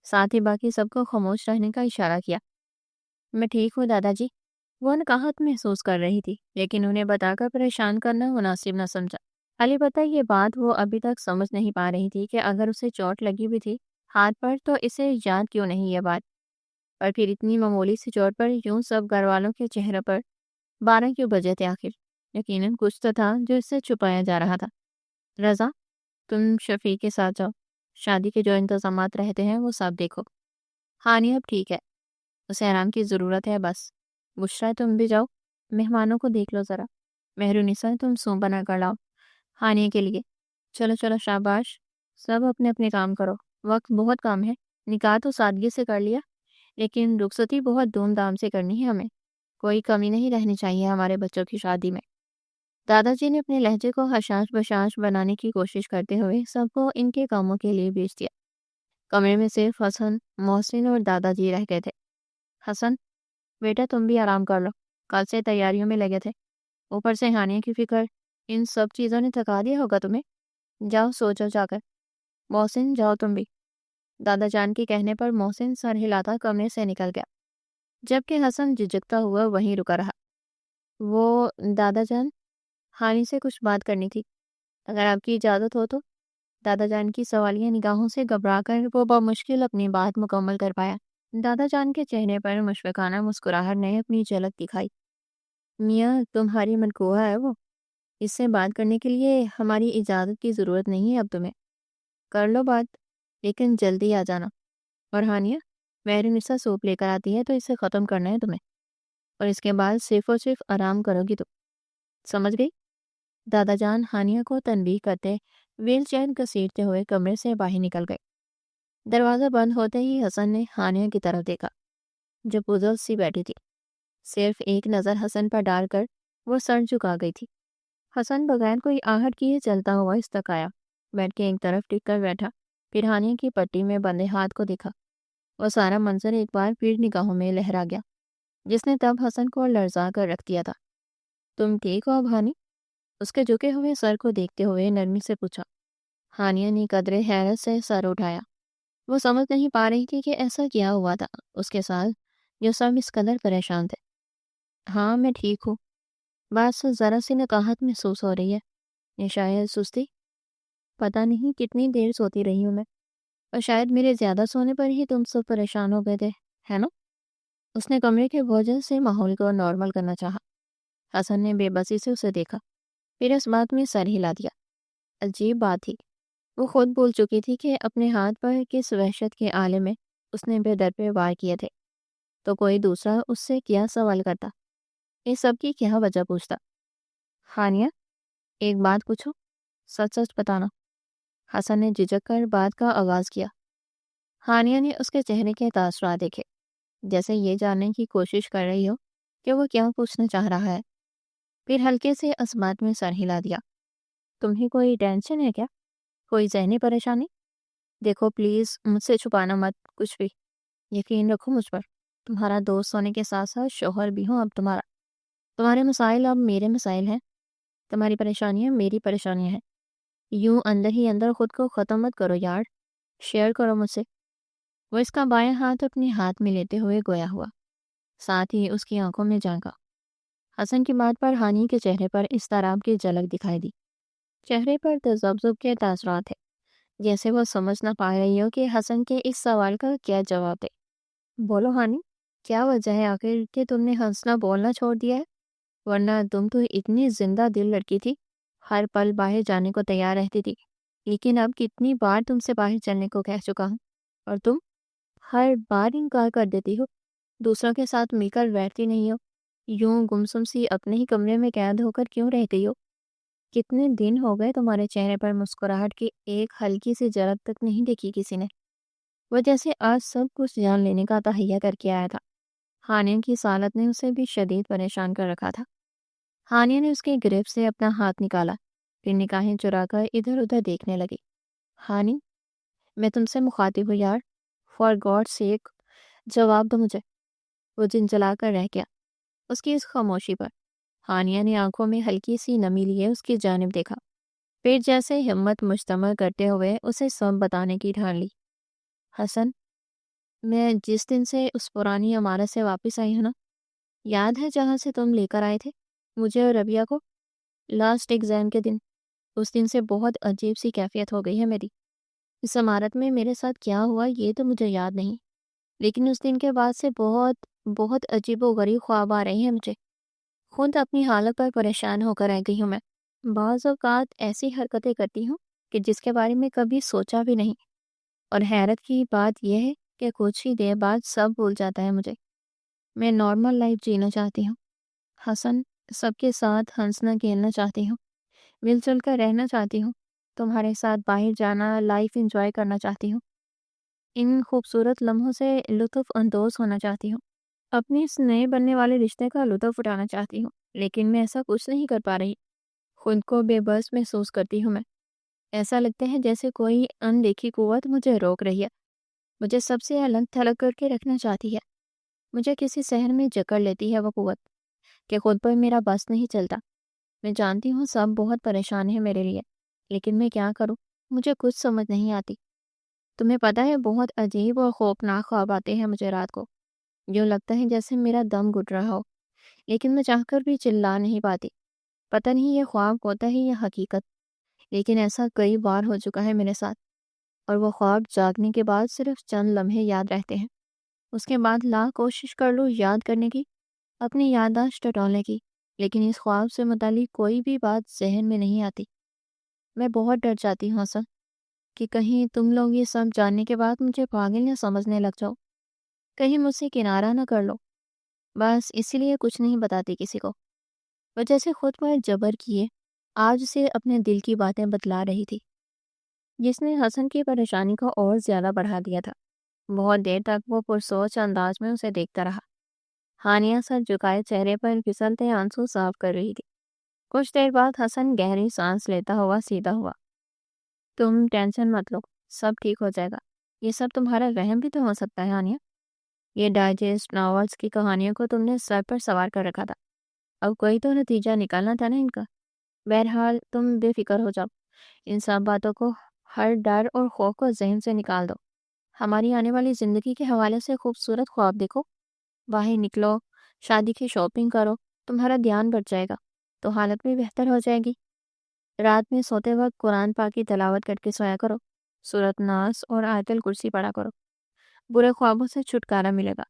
ساتھ ہی باقی سب کو خاموش رہنے کا اشارہ کیا۔ میں ٹھیک ہوں دادا جی، وہ نقاہت محسوس کر رہی تھی، لیکن انہیں بتا کر پریشان کرنا مناسب نہ سمجھا۔ البتہ یہ بات وہ ابھی تک سمجھ نہیں پا رہی تھی کہ اگر اسے چوٹ لگی بھی تھی ہاتھ پر تو اسے یاد کیوں نہیں یہ بات، اور پھر اتنی معمولی سی چوٹ پر یوں سب گھر والوں کے چہرے پر 12 کیوں بجے تھے آخر؟ یقیناً کچھ تو تھا جو اس سے چھپایا جا رہا تھا۔ رضا، تم شفیق کے ساتھ جاؤ، شادی کے جو انتظامات رہتے ہیں وہ سب دیکھو۔ ہانیہ اب ٹھیک ہے، اسے آرام کی ضرورت ہے بس۔ بشرا تم بھی جاؤ، مہمانوں کو دیکھ لو ذرا۔ مہرونسا تم سوپ بنا کر لاؤ ہانیہ کے لیے۔ چلو چلو شاباش، سب اپنے اپنے کام کرو، وقت بہت کم ہے۔ نکاح تو سادگی سے کر لیا، لیکن رخصتی بہت دھوم دھام سے کرنی ہے ہمیں، کوئی کمی نہیں رہنی چاہیے ہمارے بچوں کی شادی میں۔ دادا جی نے اپنے لہجے کو حشاش بشاش بنانے کی کوشش کرتے ہوئے سب کو ان کے کاموں کے لیے بھیج دیا۔ کمرے میں صرف حسن، محسن اور دادا جی رہ گئے تھے۔ حسن، بیٹا تم بھی آرام کر لو، کل سے تیاریوں میں لگے تھے، اوپر سے ہانیہ کی فکر، ان سب چیزوں نے تھکا دیا ہوگا تمہیں، جاؤ سو جاؤ جا کر۔ محسن جاؤ تم بھی۔ دادا جان کے کہنے پر محسن سر ہلاتا کمرے سے نکل گیا، جبکہ حسن جھجکتا ہوا وہیں رکا رہا۔ وہ دادا جان، ہانی سے کچھ بات کرنی تھی، اگر آپ کی اجازت ہو تو۔ دادا جان کی سوالیہ نگاہوں سے گھبرا کر وہ بمشکل اپنی بات مکمل کر پایا۔ دادا جان کے چہرے پر مشفقانہ مسکراہٹ نے اپنی جھلک دکھائی۔ میاں تمہاری منقوہ ہے وہ، اس سے بات کرنے کے لیے ہماری اجازت کی ضرورت نہیں ہے اب تمہیں، کر لو بات لیکن جلدی آ جانا۔ اور ہانیہ، مہرنسا سوپ لے کر آتی ہے تو اسے ختم کرنا ہے تمہیں، اور اس کے بعد صرف اور صرف آرام کرو گی تم، سمجھ گئی؟ دادا جان ہانیہ کو تنبیہ کرتے ویل چیئر گھسیٹتے ہوئے کمرے سے باہر نکل گئے۔ دروازہ بند ہوتے ہی حسن نے ہانیہ کی طرف دیکھا جو پزل سی بیٹھی تھی۔ صرف ایک نظر حسن پر ڈال کر وہ سر جھکا گئی تھی۔ حسن بغیر کوئی آہٹ کیے چلتا ہوا اس تک آیا، بیٹھ کے ایک طرف ٹک کر بیٹھا، پھر ہانیہ کی پٹی میں بندھے ہاتھ کو دیکھا۔ وہ سارا منظر ایک بار پھر نگاہوں میں لہرا گیا، جس نے تب حسن کو لرزا کر رکھ دیا تھا۔ تم ٹھیک ہو اب ہانی؟ اس کے جھکے ہوئے سر کو دیکھتے ہوئے نرمی سے پوچھا۔ ہانیہ نے قدرے حیرت سے سر اٹھایا۔ وہ سمجھ نہیں پا رہی تھی کہ ایسا کیا ہوا تھا اس کے ساتھ جو سب اس قدر پریشان تھے۔ ہاں میں ٹھیک ہوں، بس ذرا سی نقاہت محسوس ہو رہی ہے، یہ شاید سستی، پتہ نہیں کتنی دیر سوتی رہی ہوں میں، اور شاید میرے زیادہ سونے پر ہی تم سب پریشان ہو گئے تھے، ہے نا؟ اس نے کمرے کے بوجھ سے ماحول کو نارمل کرنا چاہا۔ حسن نے بے بسی سے اسے دیکھا، پھر اس بات میں سر ہلا دیا۔ عجیب بات تھی، وہ خود بول چکی تھی کہ اپنے ہاتھ پر کس وحشت کے آلے میں اس نے بے در پہ وار کیے تھے، تو کوئی دوسرا اس سے کیا سوال کرتا، اس سب کی کیا وجہ پوچھتا۔ ہانیہ، ایک بات پوچھو، سچ سچ بتانا۔ حسن نے جھجک کر بات کا آغاز کیا۔ ہانیہ نے اس کے چہرے کے تاثرات دیکھے، جیسے یہ جاننے کی کوشش کر رہی ہو کہ وہ کیا پوچھنا چاہ رہا ہے، پھر ہلکے سے اس بات میں سر ہلا دیا۔ تمہیں کوئی ٹینشن ہے کیا؟ کوئی ذہنی پریشانی؟ دیکھو پلیز مجھ سے چھپانا مت کچھ بھی، یقین رکھو مجھ پر، تمہارا دوست ہونے کے ساتھ ساتھ شوہر بھی ہوں اب تمہارا، تمہارے مسائل اب میرے مسائل ہیں، تمہاری پریشانیاں میری پریشانیاں ہیں، یوں اندر ہی اندر خود کو ختم مت کرو یار، شیئر کرو مجھ سے۔ وہ اس کا بائیں ہاتھ اپنے ہاتھ میں لیتے ہوئے گویا ہوا، ساتھ ہی اس کی آنکھوں میں جھانکا۔ حسن کی بات پر ہانی کے چہرے پر اضطراب کی جھلک دکھائی دی، چہرے پر تذبذب کے تاثرات ہے، جیسے وہ سمجھ نہ پا رہی ہو کہ حسن کے اس سوال کا کیا جواب دے۔ بولو ہانی، کیا وجہ ہے آخر کہ تم نے ہنسنا بولنا چھوڑ دیا ہے؟ ورنہ تم تو اتنی زندہ دل لڑکی تھی، ہر پل باہر جانے کو تیار رہتی تھی، لیکن اب کتنی بار تم سے باہر چلنے کو کہہ چکا ہوں اور تم ہر بار انکار کر دیتی ہو، دوسروں کے ساتھ مل کر بیٹھتی نہیں ہو، یوں گمسم سی اپنے ہی کمرے میں قید ہو کر کیوں رہتی ہو؟ کتنے دن ہو گئے تمہارے چہرے پر مسکراہٹ کی ایک ہلکی سی جرات تک نہیں دیکھی کسی نے۔ وہ جیسے آج سب کچھ جان لینے کا تہیہ کر کے آیا تھا۔ ہانیہ کی سالت نے اسے بھی شدید پریشان کر رکھا تھا۔ ہانیہ نے اس کے گریب سے اپنا ہاتھ نکالا، پھر نگاہیں چرا کر ادھر ادھر دیکھنے لگی۔ ہانی، میں تم سے مخاطب ہوں یار، فار گاڈ سیک جواب دو مجھے۔ وہ جنجلا کر رہ گیا اس کی اس خاموشی پر۔ ہانیہ نے آنکھوں میں ہلکی سی نمی لیے اس کی جانب دیکھا، پھر جیسے ہمت مجتمع کرتے ہوئے اسے سب بتانے کی ٹھان لی۔ حسن، میں جس دن سے اس پرانی عمارت سے واپس آئی ہوں نا، یاد ہے جہاں سے تم لے کر آئے تھے مجھے اور ربیہ کو، لاسٹ ایگزام کے دن، اس دن سے بہت عجیب سی کیفیت ہو گئی ہے میری۔ اس عمارت میں میرے ساتھ کیا ہوا یہ تو مجھے یاد نہیں، لیکن اس دن کے بعد سے بہت بہت عجیب و غریب خواب آ رہے ہیں مجھے، خود اپنی حالت پر پریشان ہو کر رہ گئی ہوں میں۔ بعض اوقات ایسی حرکتیں کرتی ہوں کہ جس کے بارے میں کبھی سوچا بھی نہیں، اور حیرت کی بات یہ ہے کہ کچھ ہی دیر بعد سب بھول جاتا ہے مجھے۔ میں نارمل لائف جینا چاہتی ہوں حسن، سب کے ساتھ ہنسنا کھیلنا چاہتی ہوں، مل جل کر رہنا چاہتی ہوں، تمہارے ساتھ باہر جانا، لائف انجوائے کرنا چاہتی ہوں۔ ان خوبصورت لمحوں سے لطف اندوز ہونا چاہتی ہوں، اپنے اس نئے بننے والے رشتے کا لطف اٹھانا چاہتی ہوں، لیکن میں ایسا کچھ نہیں کر پا رہی۔ خود کو بے بس محسوس کرتی ہوں میں۔ ایسا لگتا ہے جیسے کوئی اندیکھی قوت مجھے روک رہی ہے، مجھے سب سے الگ تھلگ کر کے رکھنا چاہتی ہے۔ مجھے کسی شہر میں جکڑ لیتی ہے وہ قوت کہ خود پر میرا بس نہیں چلتا۔ میں جانتی ہوں سب بہت پریشان ہے میرے لیے، لیکن میں کیا کروں؟ مجھے کچھ سمجھ نہیں آتی۔ تمہیں پتہ ہے بہت عجیب اور خوفناک خواب آتے ہیں مجھے رات کو، یوں لگتا ہے جیسے میرا دم گھٹ رہا ہو، لیکن میں چاہ کر بھی چلا نہیں پاتی۔ پتہ نہیں یہ خواب ہوتا ہے یا حقیقت، لیکن ایسا کئی بار ہو چکا ہے میرے ساتھ، اور وہ خواب جاگنے کے بعد صرف چند لمحے یاد رہتے ہیں۔ اس کے بعد لاکھ کوشش کر لوں یاد کرنے کی، اپنی یادداشت ٹٹولنے کی، لیکن اس خواب سے متعلق کوئی بھی بات ذہن میں نہیں آتی۔ میں بہت ڈر جاتی ہوں اصل کہ کہیں تم لوگ یہ سب جاننے کے بعد مجھے پاگل نہ سمجھنے لگ جاؤ، کہیں مجھ سے کنارہ نہ کر لو۔ بس اسی لیے کچھ نہیں بتاتی کسی کو۔ وہ جیسے خود پر جبر کیے آج سے اپنے دل کی باتیں بتلا رہی تھی، جس نے حسن کی پریشانی کو اور زیادہ بڑھا دیا تھا۔ بہت دیر تک وہ پرسوچ انداز میں اسے دیکھتا رہا۔ ہانیہ سر جھکائے چہرے پر پھسلتے آنسو صاف کر رہی تھی۔ کچھ دیر بعد حسن گہری سانس لیتا ہوا سیدھا ہوا۔ تم ٹینشن مت لو، سب ٹھیک ہو جائے گا۔ یہ سب تمہارا وہم بھی تو ہو سکتا ہے ہانیہ۔ یہ ڈائجسٹ ناولز کی کہانیوں کو تم نے سر پر سوار کر رکھا تھا، اب کوئی تو نتیجہ نکالنا تھا نا ان کا۔ بہرحال تم بے فکر ہو جاؤ، ان سب باتوں کو، ہر ڈر اور خوف کو ذہن سے نکال دو۔ ہماری آنے والی زندگی کے حوالے سے خوبصورت خواب دیکھو، باہر نکلو، شادی کی شاپنگ کرو، تمہارا دھیان بڑھ جائے گا تو حالت بھی بہتر ہو جائے گی۔ رات میں سوتے وقت قرآن پاک کی تلاوت کر کے سویا کرو، سورۃ ناس اور آیت الکرسی پڑھا کرو، برے خوابوں سے چھٹکارا ملے گا۔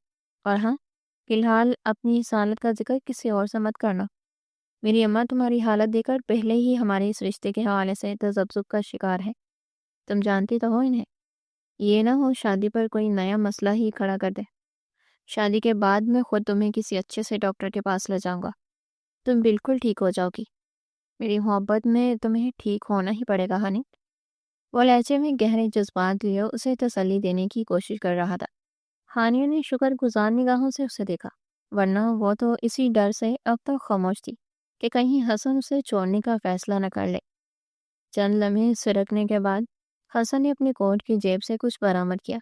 اور ہاں، فی الحال اپنی اس حالت کا ذکر کسی اور سے مت کرنا۔ میری اماں تمہاری حالت دیکھ کر پہلے ہی ہمارے اس رشتے کے حوالے سے تذبذب کا شکار ہے، تم جانتی تو ہو انہیں۔ یہ نہ ہو شادی پر کوئی نیا مسئلہ ہی کھڑا کر دے۔ شادی کے بعد میں خود تمہیں کسی اچھے سے ڈاکٹر کے پاس لے جاؤں گا، تم بالکل ٹھیک ہو جاؤ گی۔ میری محبت میں تمہیں ٹھیک ہونا ہی پڑے گا ہنی۔ وہ لہجے میں گہرے جذبات لیے اسے تسلی دینے کی کوشش کر رہا تھا۔ ہانیہ نے شکر گزار نگاہوں سے اسے دیکھا، ورنہ وہ تو اسی ڈر سے اب تک خاموش تھی کہ کہیں حسن اسے چھوڑنے کا فیصلہ نہ کر لے۔ چند لمحے سرکنے کے بعد حسن نے اپنے کوٹ کی جیب سے کچھ برآمد کیا۔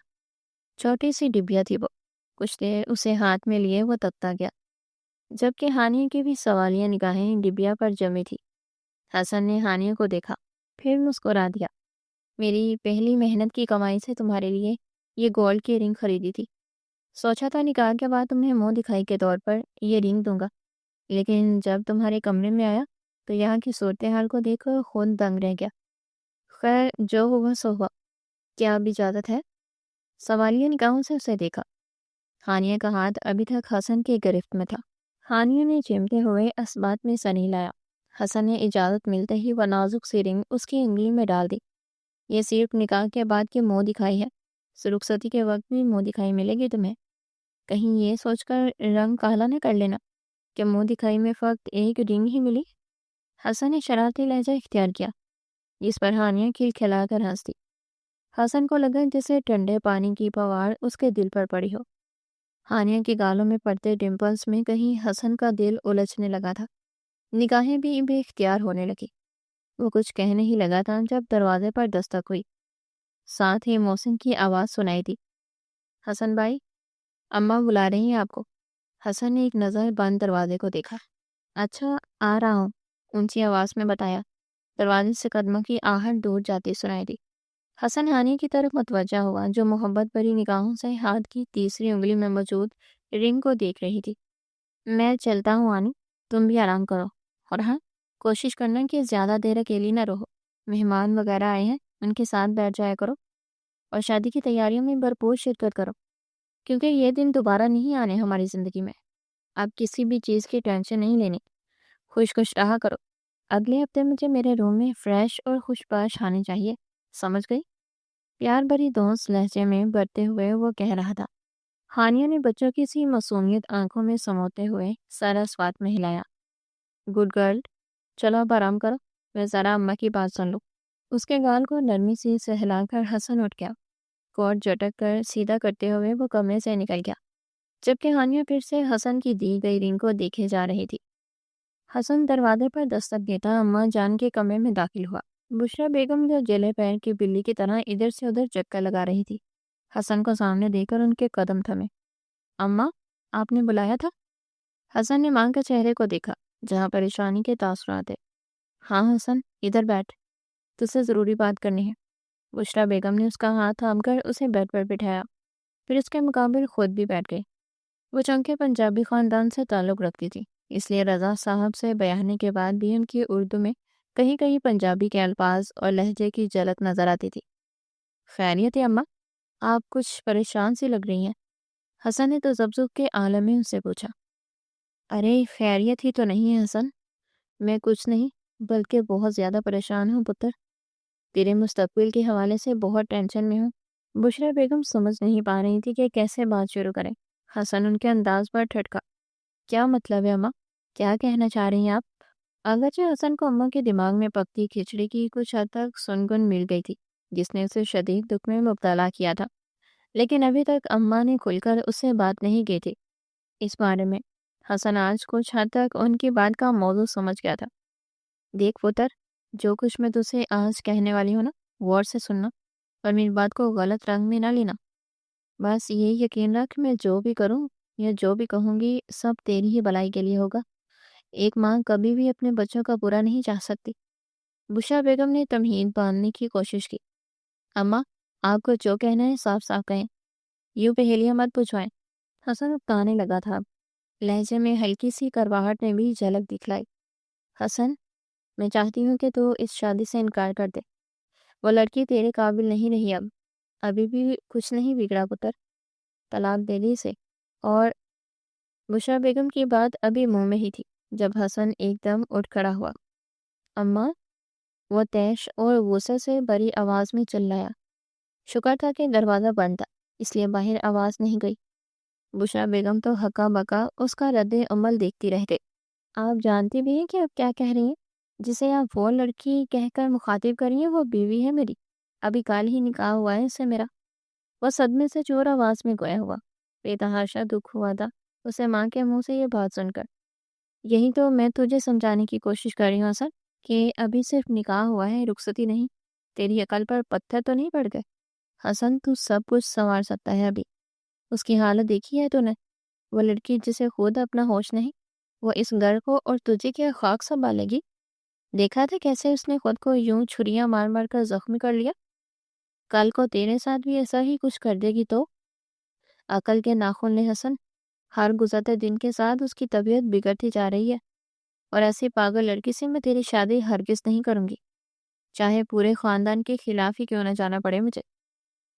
چھوٹی سی ڈبیا تھی وہ۔ کچھ دیر اسے ہاتھ میں لیے وہ تکتا گیا، جبکہ ہانیہ کی بھی سوالیہ نگاہیں ڈبیا پر جمی تھی۔ حسن نے ہانیہ کو دیکھا، پھر مسکرا دیا۔ میری پہلی محنت کی کمائی سے تمہارے لیے یہ گولڈ کی رنگ خریدی تھی۔ سوچا تھا نکاح کے بعد تمہیں منہ دکھائی کے طور پر یہ رنگ دوں گا، لیکن جب تمہارے کمرے میں آیا تو یہاں کی صورتحال کو دیکھ کر خود دنگ رہ گیا۔ خیر جو ہوا سو ہوا، کیا اب اجازت ہے؟ سوالیہ نگاہوں سے اسے دیکھا۔ ہانیہ کا ہاتھ ابھی تک حسن کی گرفت میں تھا۔ ہانیہ نے چمٹے ہوئے اسبات میں سنی لایا۔ حسن نے اجازت ملتے ہی وہ نازک سی رنگ اس کی انگلی میں ڈال دی۔ یہ صرف نکاح کے بعد کی منہ دکھائی ہے، رخصتی کے وقت بھی منہ دکھائی ملے گی تمہیں۔ کہیں یہ سوچ کر رنگ کالا نہ کر لینا کہ منہ دکھائی میں فقط ایک رنگ ہی ملی۔ حسن نے شرارتی لہجہ اختیار کیا، جس پر ہانیہ کھلکھلا کر ہنس دی۔ حسن کو لگا جیسے ٹھنڈے پانی کی فوار اس کے دل پر پڑی ہو۔ ہانیہ کے گالوں میں پڑتے ڈمپلز میں کہیں حسن کا دل الجھنے لگا تھا، نگاہیں بھی بے اختیار ہونے لگی۔ وہ کچھ کہنے ہی لگا تھا جب دروازے پر دستک ہوئی، ساتھ ہی محسن کی آواز سنائی دی، حسن بھائی، اماں بلا رہی ہیں آپ کو۔ حسن نے ایک نظر بند دروازے کو دیکھا۔ اچھا آ رہا ہوں، اونچی آواز میں بتایا۔ دروازے سے قدموں کی آہٹ دور جاتی سنائی دی۔ حسن ہانیہ کی طرف متوجہ ہوا جو محبت بھری نگاہوں سے ہاتھ کی تیسری انگلی میں موجود رنگ کو دیکھ رہی تھی۔ میں چلتا ہوں ہانی، تم بھی آرام کرو، اور ہاں کوشش کرنا کہ زیادہ دیر اکیلی نہ رہو، مہمان وغیرہ آئے ہیں ان کے ساتھ بیٹھ جایا کرو، اور شادی کی تیاریوں میں بھرپور شرکت کرو، کیونکہ یہ دن دوبارہ نہیں آنے ہماری زندگی میں۔ اب کسی بھی چیز کی ٹینشن نہیں لینی، خوش رہا کرو۔ اگلے ہفتے مجھے میرے روم میں فریش اور خوشباش آنے چاہیے، سمجھ گئی؟ پیار بھری دوست لہجے میں برتے ہوئے وہ کہہ رہا تھا۔ ہانیہ نے بچوں کی سی معصومیت آنکھوں میں سموتے ہوئے سارا سوات میں ہلایا۔ گڈ گرل، چلو اب آرام کرو، میں ذرا اماں کی بات سن لوں۔ اس کے گال کو نرمی سے سہلا کر حسن اٹھ گیا۔ کوٹ جھٹک کر سیدھا کرتے ہوئے وہ کمرے سے نکل گیا، جبکہ ہانیہ پھر سے حسن کی دی گئی رنگ کو دیکھے جا رہی تھی۔ حسن دروازے پر دستک دیتا اماں جان کے کمرے میں داخل ہوا۔ بشریٰ بیگم جو جلے پیر کی بلی کی طرح ادھر سے ادھر چکر لگا رہی تھی، حسن کو سامنے دیکھ کر ان کے قدم تھمے۔ اماں، آپ نے بلایا تھا؟ حسن نے ماں کے چہرے کو دیکھا جہاں پریشانی کے تاثرات تھے۔ ہاں حسن، ادھر بیٹھ، تجھ سے ضروری بات کرنی ہے۔ بشریٰ بیگم نے اس کا ہاتھ تھام کر اسے بیڈ پر بٹھایا، پھر اس کے مقابل خود بھی بیٹھ گئی۔ وہ چونکہ پنجابی خاندان سے تعلق رکھتی تھی، اس لیے رضا صاحب سے بیانے کے بعد بھی ان کی اردو میں کہیں کہیں پنجابی کے الفاظ اور لہجے کی جھلک نظر آتی تھی۔ خیریت ہے اماں؟ آپ کچھ پریشان سی لگ رہی ہیں، حسن نے تو ذبذب کے عالم میں ان سے پوچھا۔ ارے خیریت ہی تو نہیں ہے حسن، میں کچھ نہیں بلکہ بہت زیادہ پریشان ہوں پتر، تیرے مستقبل کے حوالے سے بہت ٹینشن میں ہوں۔ بشریٰ بیگم سمجھ نہیں پا رہی تھی کہ کیسے بات شروع کریں۔ حسن ان کے انداز پر ٹھٹکا۔ کیا مطلب ہے اماں؟ کیا کہنا چاہ رہی ہیں آپ؟ اگرچہ حسن کو اماں کے دماغ میں پکتی کھچڑی کی کچھ حد تک سنگن مل گئی تھی جس نے اسے شدید دکھ میں مبتلا کیا تھا، لیکن ابھی تک اماں نے کھل کر اس سے بات نہیں کی تھی اس بارے میں۔ حسن آج کچھ حد تک ان کی بات کا موضوع سمجھ گیا تھا۔ دیکھ پتر، جو کچھ میں تجھے آج کہنے والی ہوں نا، غور سے سننا اور میری بات کو غلط رنگ میں نہ لینا۔ بس یہ یقین رکھ، میں جو بھی کروں یا جو بھی کہوں گی سب تیری ہی بھلائی کے لیے ہوگا۔ ایک ماں کبھی بھی اپنے بچوں کا برا نہیں چاہ سکتی۔ بشریٰ بیگم نے تمہید باندھنے کی کوشش کی۔ اماں، آپ کو جو کہنا ہے صاف صاف کہیں، یوں پہیلیاں مت پوچھوائیں۔ حسن اکتانے لگا تھا، لہجے میں ہلکی سی کرواہٹ نے بھی جھلک دکھلائی۔ حسن، میں چاہتی ہوں کہ تو اس شادی سے انکار کر دے، وہ لڑکی تیرے قابل نہیں رہی اب، ابھی بھی کچھ نہیں بگڑا پتر، طلاق دے دی اسے۔ اور بشریٰ بیگم کی بات ابھی منہ میں ہی تھی جب حسن ایک دم اٹھ کھڑا ہوا۔ اماں، وہ تیش اور غصے سے بری آواز میں چلایا۔ شکر تھا کہ دروازہ بند تھا، اس لیے باہر آواز نہیں گئی۔ بشریٰ بیگم تو ہکا بکا اس کا رد عمل دیکھتی رہ گئی۔ آپ جانتی بھی ہیں کہ آپ کیا کہہ رہی ہیں؟ جسے آپ وہ لڑکی کہہ کر مخاطب کر رہی ہیں وہ بیوی ہے میری، ابھی کل ہی نکاح ہوا ہے اس سے میرا۔ وہ صدمے سے چور آواز میں گویا ہوا، بے تحاشا دکھ ہوا تھا اسے ماں کے منہ سے یہ بات سن کر۔ یہی تو میں تجھے سمجھانے کی کوشش کر رہی ہوں حسن، کہ ابھی صرف نکاح ہوا ہے، رخصتی نہیں۔ تیری عقل پر پتھر تو نہیں پڑ گئے؟ حسن، تو سب کچھ سنوار سکتا ہے ابھی، اس کی حالت دیکھی ہے تو نے؟ وہ لڑکی جسے خود اپنا ہوش نہیں، وہ اس گھر کو اور تجھے کیا خاک سنبھالے گی؟ دیکھا تھا کیسے اس نے خود کو یوں چھریاں مار مار کر زخمی کر لیا؟ کل کو تیرے ساتھ بھی ایسا ہی کچھ کر دے گی تو؟ عقل کے ناخن لے حسن، ہر گزرتے دن کے ساتھ اس کی طبیعت بگڑتی جا رہی ہے، اور ایسی پاگل لڑکی سے میں تیری شادی ہرگز نہیں کروں گی، چاہے پورے خاندان کے خلاف ہی کیوں نہ جانا پڑے مجھے۔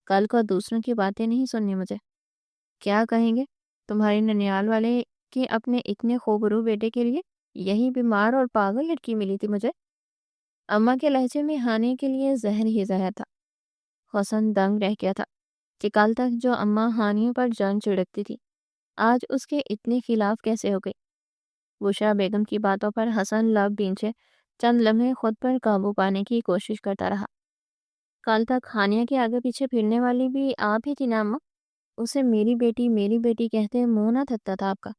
کل کو دوسروں کی باتیں نہیں سننی مجھے، کیا کہیں گے تمہاری ننیال والے کہ اپنے اتنے خوبرو بیٹے کے لیے یہی بیمار اور پاگل لڑکی ملی تھی مجھے۔ اماں کے لہجے میں ہانے کے لیے زہر ہی زہر تھا۔ حسن دنگ رہ گیا تھا کہ کل تک جو اماں ہانیوں پر جان چھڑکتی تھی آج اس کے اتنے خلاف کیسے ہو گئی۔ بشریٰ بیگم کی باتوں پر حسن لب بینچے چند لمحے خود پر قابو پانے کی کوشش کرتا رہا۔ کل تک ہانیہ کے آگے پیچھے پھرنے والی بھی آپ ہی تھی نا اماں، اسے میری بیٹی کہتے منہ نہ تھکتا تھا آپ کا،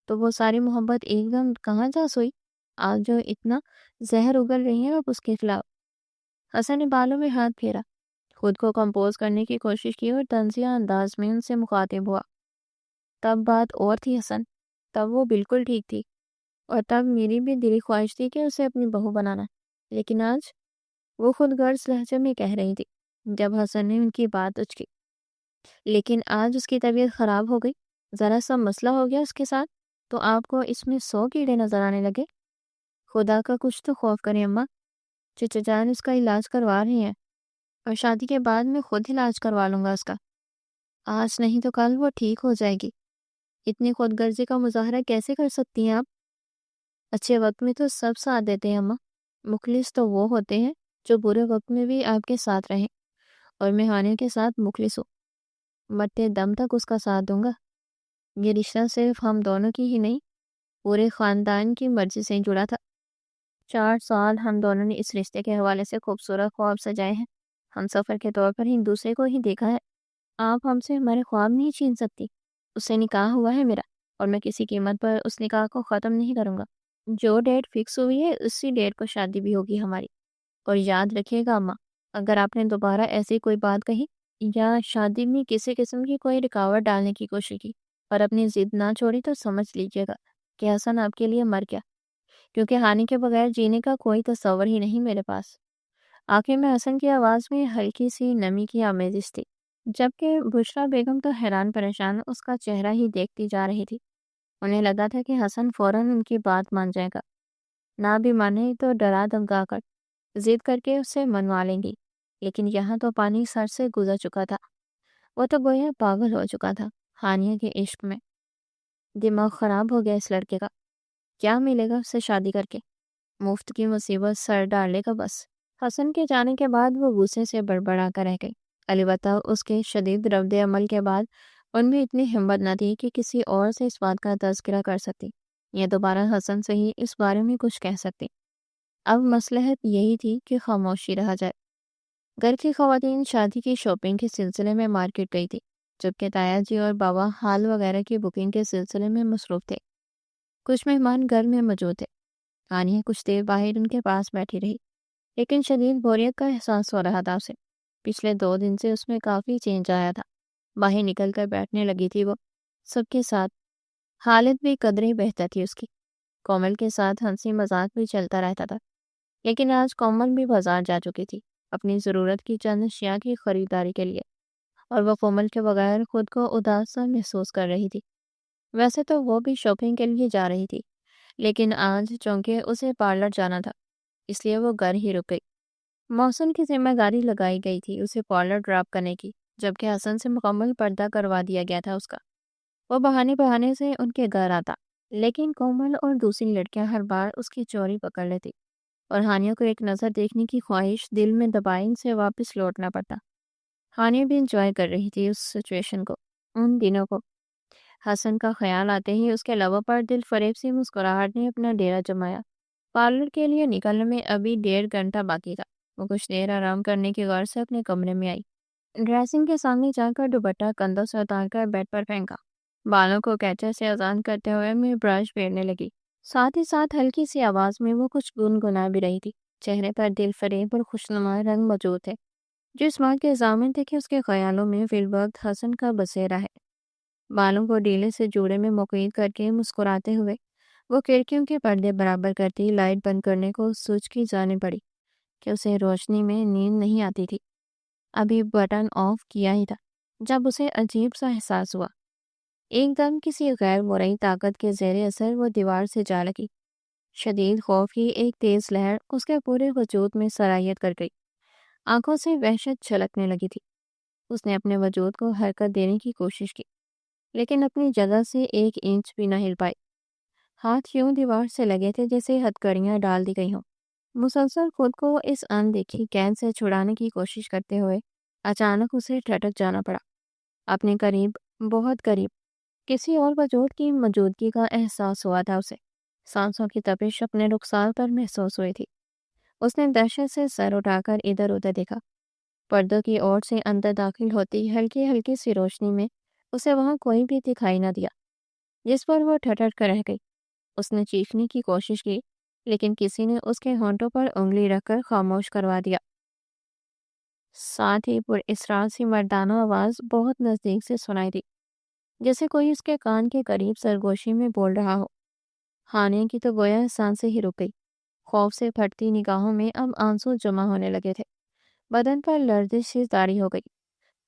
تو وہ ساری محبت ایک دم کہاں جا سوئی آج جو اتنا زہر اگل رہی ہیں اب اس کے خلاف۔ حسن نے بالوں میں ہاتھ پھیرا، خود کو کمپوز کرنے کی کوشش کی اور طنزیہ انداز میں ان سے مخاطب ہوا۔ تب بات اور تھی حسن، تب وہ بالکل ٹھیک تھی، اور تب میری بھی دلی خواہش تھی کہ اسے اپنی بہو بنانا، لیکن آج وہ خود غرض لہجے میں کہہ رہی تھی جب حسن نے ان کی بات اچکی۔ لیکن آج اس کی طبیعت خراب ہو گئی، ذرا سا مسئلہ ہو گیا اس کے ساتھ تو آپ کو اس میں 100 کیڑے نظر آنے لگے۔ خدا کا کچھ تو خوف کریں اماں، چچا جان اس کا علاج کروا رہی ہیں، اور شادی کے بعد میں خود علاج کروا لوں گا اس کا، آج نہیں تو کل وہ ٹھیک ہو جائے گی۔ اتنی خود غرضی کا مظاہرہ کیسے کر سکتی ہیں آپ؟ اچھے وقت میں تو سب ساتھ دیتے ہیں اماں، مخلص تو وہ ہوتے ہیں جو برے وقت میں بھی آپ کے ساتھ رہیں، اور میں ہانے کے ساتھ مخلص ہوں، مرتے دم تک اس کا ساتھ دوں گا۔ یہ رشتہ صرف ہم دونوں کی ہی نہیں، پورے خاندان کی مرضی سے جڑا تھا۔ 4 سال ہم دونوں نے اس رشتے کے حوالے سے خوبصورت خواب سجائے ہیں، ہم سفر کے طور پر ہی دوسرے کو ہی دیکھا ہے، آپ ہم سے ہمارے خواب نہیں چھین سکتی۔ اس سے نکاح ہوا ہے میرا، اور میں کسی قیمت پر اس نکاح کو ختم نہیں کروں گا۔ جو ڈیٹ فکس ہوئی ہے اسی ڈیٹ کو شادی بھی ہوگی ہماری۔ اور یاد رکھیے گا اماں، اگر آپ نے دوبارہ ایسی کوئی بات کہی یا شادی میں کسی قسم کی کوئی رکاوٹ ڈالنے کی کوشش کی اور اپنی ضد نہ چھوڑی تو سمجھ لیجیے گا کہ حسن آپ کے لیے مر گیا، کیونکہ ہانی کے بغیر جینے کا کوئی تصور ہی نہیں میرے پاس۔ آخر میں حسن کی آواز میں ہلکی سی نمی کی آمیزش تھی، جبکہ بشریٰ بیگم تو حیران پریشان اس کا چہرہ ہی دیکھتی جا رہی تھی۔ انہیں لگا تھا کہ حسن فوراً ان کی بات مان جائے گا، نہ بھی مانے تو ڈرا دھمکا کر ضد کر کے اسے منوا لیں گی، لیکن یہاں تو پانی سر سے گزر چکا تھا۔ وہ تو گویا پاگل ہو چکا تھا ہانیہ کے عشق میں۔ دماغ خراب ہو گیا اس لڑکے کا، کیا ملے گا اس سے شادی کر کے؟ مفت کی مصیبت سر ڈالے گا بس۔ حسن کے جانے کے بعد وہ غصے سے بڑبڑا کر رہ گئی، البتہ اس کے شدید رد عمل کے بعد ان میں اتنی ہمت نہ تھی کہ کسی اور سے اس بات کا تذکرہ کر سکتی یا دوبارہ حسن سے ہی اس بارے میں کچھ کہہ سکتی۔ اب مصلحت یہی تھی کہ خاموشی رہا جائے۔ گھر کی خواتین شادی کی شاپنگ کے سلسلے میں مارکیٹ گئی تھی، جبکہ تایا جی اور بابا ہال وغیرہ کی بکنگ کے سلسلے میں مصروف تھے۔ کچھ مہمان گھر میں موجود تھے۔ ہانیہ کچھ دیر باہر ان کے پاس بیٹھی رہی، لیکن شدید بوریت کا احساس ہو رہا تھا اسے۔ پچھلے 2 دن سے اس میں کافی چینج آیا تھا۔ باہر نکل کر بیٹھنے لگی تھی وہ سب کے ساتھ، حالت بھی قدرے بہتر تھی اس کی۔ کومل کے ساتھ ہنسی مذاق بھی چلتا رہتا تھا، لیکن آج کومل بھی بازار جا چکی تھی اپنی ضرورت کی چند اشیاء کی خریداری کے لیے، اور وہ کومل کے بغیر خود کو اداس سا محسوس کر رہی تھی۔ ویسے تو وہ بھی شاپنگ کے لیے جا رہی تھی، لیکن آج چونکہ اسے پارلر جانا تھا اس لیے وہ گھر ہی رک گئی۔ محسن کی ذمہ داری لگائی گئی تھی اسے پارلر ڈراپ کرنے کی، جبکہ حسن سے مکمل پردہ کروا دیا گیا تھا اس کا۔ وہ بہانے سے ان کے گھر آتا، لیکن کومل اور دوسری لڑکیاں ہر بار اس کی چوری پکڑ لیتی اور ہانیہ کو ایک نظر دیکھنے کی خواہش دل میں دبائے ان سے واپس لوٹنا پڑتا۔ ہانیہ بھی انجوائے کر رہی تھی اس سچویشن کو، ان دنوں کو۔ حسن کا خیال آتے ہی اس کے لبوں پر دل فریب سی مسکراہٹ نے اپنا ڈیرا جمایا۔ پارلر کے لیے نکلنے میں ابھی 1.5 گھنٹہ باقی تھا۔ وہ کچھ دیر آرام کرنے کی غرض سے اپنے کمرے میں آئی۔ ڈریسنگ کے سامنے جا کر دوپٹہ کندھوں سے اتار کر بیڈ پر پھینکا، بالوں کو کیچر سے آزاد کرتے ہوئے میں برش پھیرنے لگی۔ ساتھ ہی ساتھ ہلکی سی آواز میں وہ کچھ گنگنا بھی رہی تھی۔ چہرے پر دل فریب اور خوشنما رنگ موجود تھے، جو اس بات کے ضامن تھے کہ اس کے خیالوں میں فی الوقت حسن کا بسیرا ہے۔ بالوں کو ڈیلے سے جوڑے میں مقید کر کے مسکراتے ہوئے وہ کھڑکیوں کے پردے برابر کرتی لائٹ بند کرنے کو سوچ کی جانے پڑی کہ اسے روشنی میں نیند نہیں آتی تھی۔ ابھی بٹن آف کیا ہی تھا جب اسے عجیب سا احساس ہوا۔ ایک دم کسی غیر مرئی طاقت کے زیر اثر وہ دیوار سے جا لگی۔ شدید خوف کی ایک تیز لہر اس کے پورے وجود میں سرایت کر گئی۔ آنکھوں سے وحشت چھلکنے لگی تھی۔ اس نے اپنے وجود کو حرکت دینے کی کوشش کی، لیکن اپنی جگہ سے 1 انچ بھی نہ ہل پائی۔ ہاتھ یوں دیوار سے لگے تھے جیسے ہتھکڑیاں ڈال دی گئی ہوں۔ مسلسل خود کو اس اندیکھی قید سے چھڑانے کی کوشش کرتے ہوئے اچانک اسے ٹھٹک جانا پڑا۔ اپنے قریب، بہت قریب، کسی اور وجود کی موجودگی کا احساس ہوا تھا اسے۔ سانسوں کی تپش اپنے رخسار پر محسوس ہوئی تھی۔ اس نے دہشت سے سر اٹھا کر ادھر ادھر دیکھا۔ پردوں کی اوٹ سے اندر داخل ہوتی ہلکی ہلکی سی روشنی میں اسے وہاں کوئی بھی دکھائی نہ دیا، جس پر وہ ٹھٹر کر رہ گئی۔ اس نے چیخنے کی کوشش کی، لیکن کسی نے اس کے ہونٹوں پر انگلی رکھ کر خاموش کروا دیا۔ ساتھ ہی پر اسرار سی مردانہ آواز بہت نزدیک سے سنائی دی، جیسے کوئی اس کے کان کے قریب سرگوشی میں بول رہا ہو۔ ہانیہ کی تو گویا سانسیں ہی رک گئی۔ خوف سے پھٹتی نگاہوں میں اب آنسو جمع ہونے لگے تھے۔ بدن پر لرزش سی طاری ہو گئی۔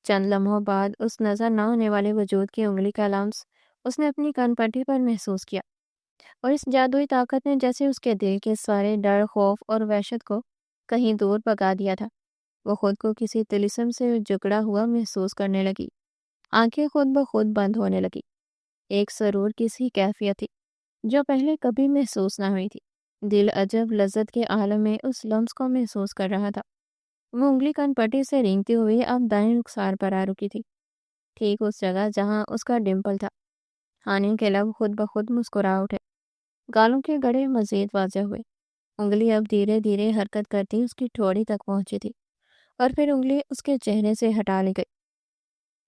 چند لمحوں بعد اس نظر نہ ہونے والے وجود کی انگلی کا لمس اس نے اپنی کن پٹی پر محسوس کیا، اور اس جادوئی طاقت نے جیسے اس کے دل کے سارے ڈر، خوف اور وحشت کو کہیں دور بھگا دیا تھا۔ وہ خود کو کسی طلسم سے جکڑا ہوا محسوس کرنے لگی۔ آنکھیں خود بخود بند ہونے لگی۔ ایک سرور کی سی کیفیت تھی جو پہلے کبھی محسوس نہ ہوئی تھی۔ دل عجب لذت کے عالم میں اس لمس کو محسوس کر رہا تھا۔ وہ انگلی کن پٹی سے رینگتی ہوئی اب دائیں رخسار پر آ رکی تھی، ٹھیک اس جگہ جہاں اس کا ڈمپل تھا۔ ہانیہ کے لب خود بخود مسکرا اٹھے، گالوں کے گڑے مزید واضح ہوئے۔ انگلی اب دھیرے دھیرے حرکت کرتی اس کی ٹھوڑی تک پہنچی تھی، اور پھر انگلی اس کے چہرے سے ہٹا لی گئی۔